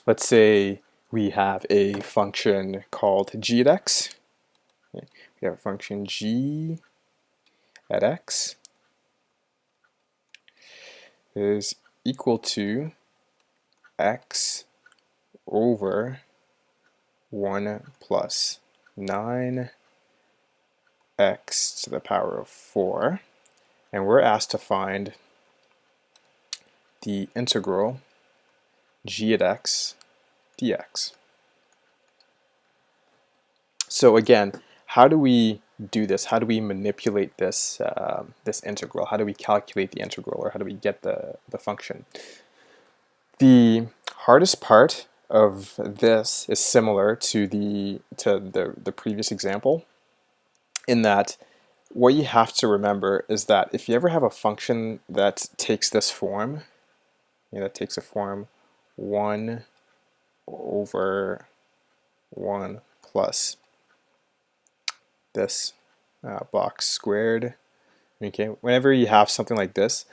let's say we have a function called g at x. Okay. We have a function g at x is equal to x over 1 plus 9x to the power of 4, and we're asked to find the integral g at x dx. So again, how do we do this? How do we manipulate this this integral? How do we calculate the integral, or how do we get the function? The hardest part of this is similar to the previous example, in that what you have to remember is that if you ever have a function that takes this form, that takes a form 1 over 1 plus this box squared, okay, whenever you have something like this,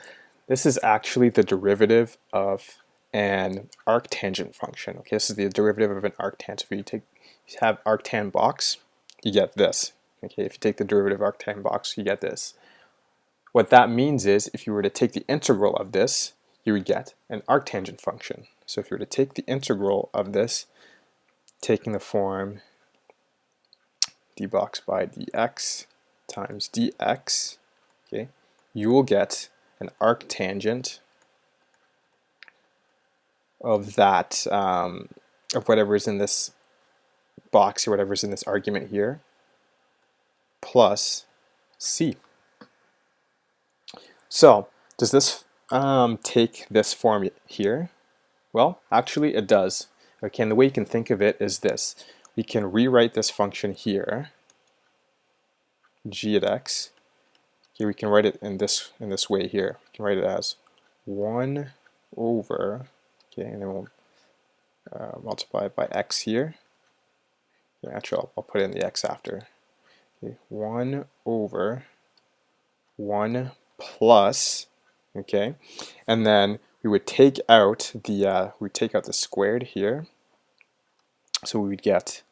this is actually the derivative of an arctangent function. Okay, this is the derivative of an arctan. So if you have arctan box, you get this. Okay, if you take the derivative of arctan box, you get this. What that means is, if you were to take the integral of this, you would get an arctangent function. So if you were to take the integral of this, taking the form d box by dx times dx, okay, you will get an arctangent of that, of whatever is in this box, or whatever is in this argument here, plus c. So does this take this form here? Well, actually it does. Okay, and the way you can think of it is this. We can rewrite this function here, g at x. Okay, we can write it in this way here. We can write it as 1 over, okay, and then we'll multiply it by x here. Okay, actually, I'll put in the x after. Okay, 1 over 1 plus, okay, and then we would take out the squared here, so we would get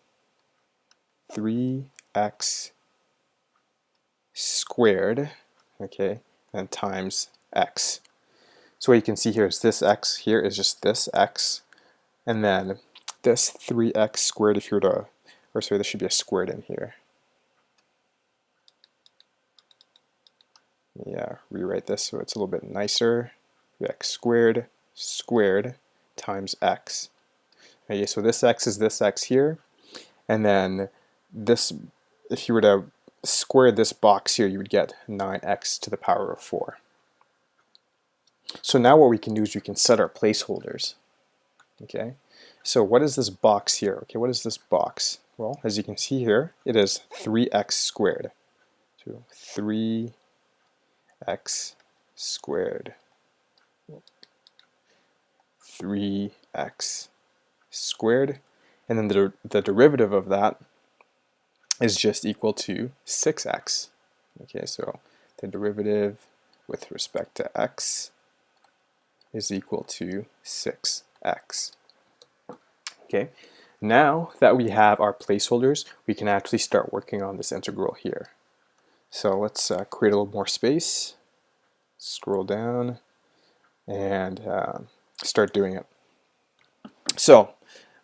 3x squared, okay, and times x. So what you can see here is this x here is just this x, and then this 3x squared, if you were to, or sorry, there should be a squared in here. Yeah, rewrite this so it's a little bit nicer. X squared squared times x. Okay, so this x is this x here, and then this, if you were to square this box here, you would get 9x to the power of 4. So now what we can do is we can set our placeholders. Okay, so what is this box here? Okay, what is this box? Well, as you can see here, it is 3x squared. So 3x squared. 3x squared, and then the derivative of that is just equal to 6x. Okay, so the derivative with respect to x is equal to 6x. Okay, now that we have our placeholders, we can actually start working on this integral here. So let's create a little more space, scroll down, and start doing it. So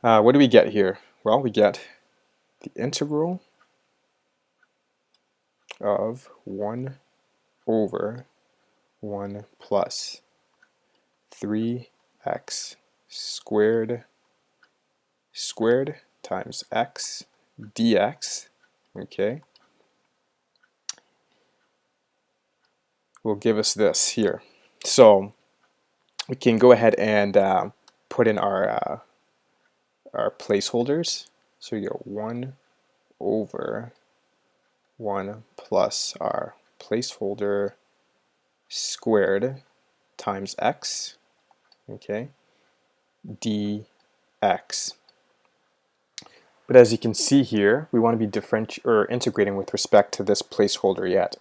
what do we get here? Well, we get the integral of 1 over 1 plus 3x squared times x dx, okay, will give us this here. So we can go ahead and put in our placeholders. So we get 1 over 1 plus our placeholder squared times x, okay, dx. But as you can see here, we want to be integrating with respect to this placeholder yet,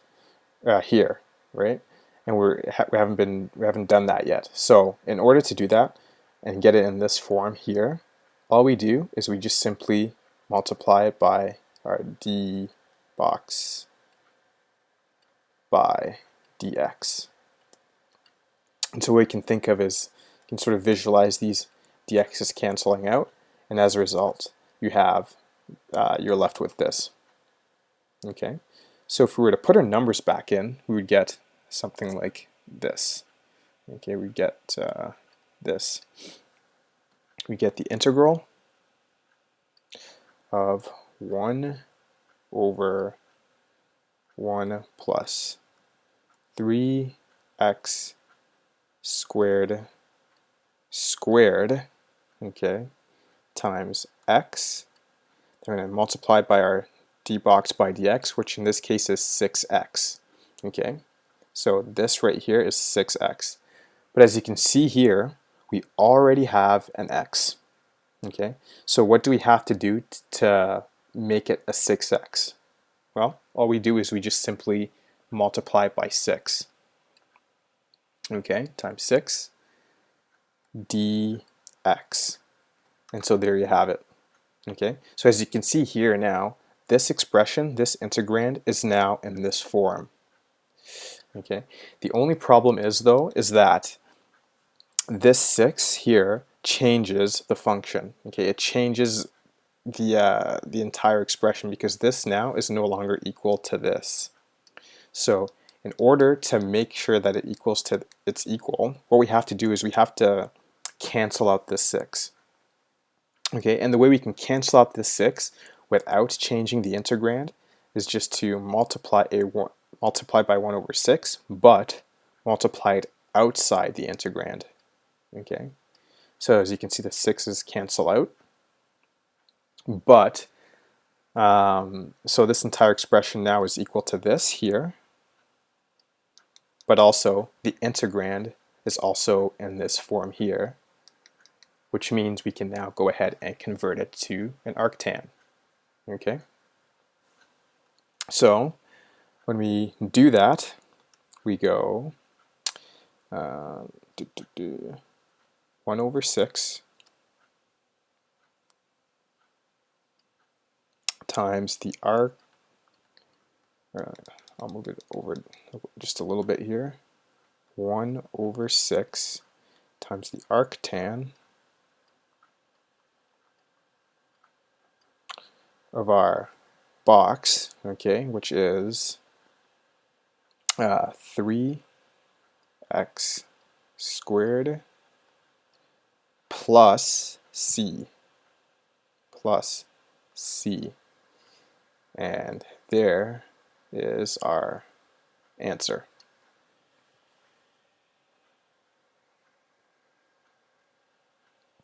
here, right? And we haven't done that yet. So in order to do that and get it in this form here, all we do is we just simply multiply it by our d box by dx. And so what we can think of is, you can sort of visualize these dx's canceling out, and as a result, you have, you're left with this. Okay, so if we were to put our numbers back in, we would get something like this. Okay, we get this. We get the integral of 1 over 1 plus 3x squared squared, okay, times x. Then we're going to multiply by our d box by dx, which in this case is 6x. Okay, so this right here is 6x. But as you can see here, we already have an x. Okay, so what do we have to do to make it a 6x? Well, all we do is we just simply multiply by 6. Okay, times 6 dx. And so there you have it. Okay, so as you can see here now, this expression, this integrand, is now in this form. Okay, the only problem is though, is that this 6 here changes the function. Okay, it changes the entire expression, because this now is no longer equal to this. So in order to make sure that it equals to it's equal, what we have to do is we have to cancel out this 6. Okay, and the way we can cancel out this 6 without changing the integrand is just to multiply by 1 over 6, but multiply it outside the integrand. Okay, so as you can see, the 6's cancel out, but so this entire expression now is equal to this here, but also the integrand is also in this form here, which means we can now go ahead and convert it to an arctan. Okay, so when we do that, we go 1 over 6 times the arc, I'll move it over just a little bit here, 1 over 6 times the arctan of our box, okay, which is 3x squared plus c, and there is our answer.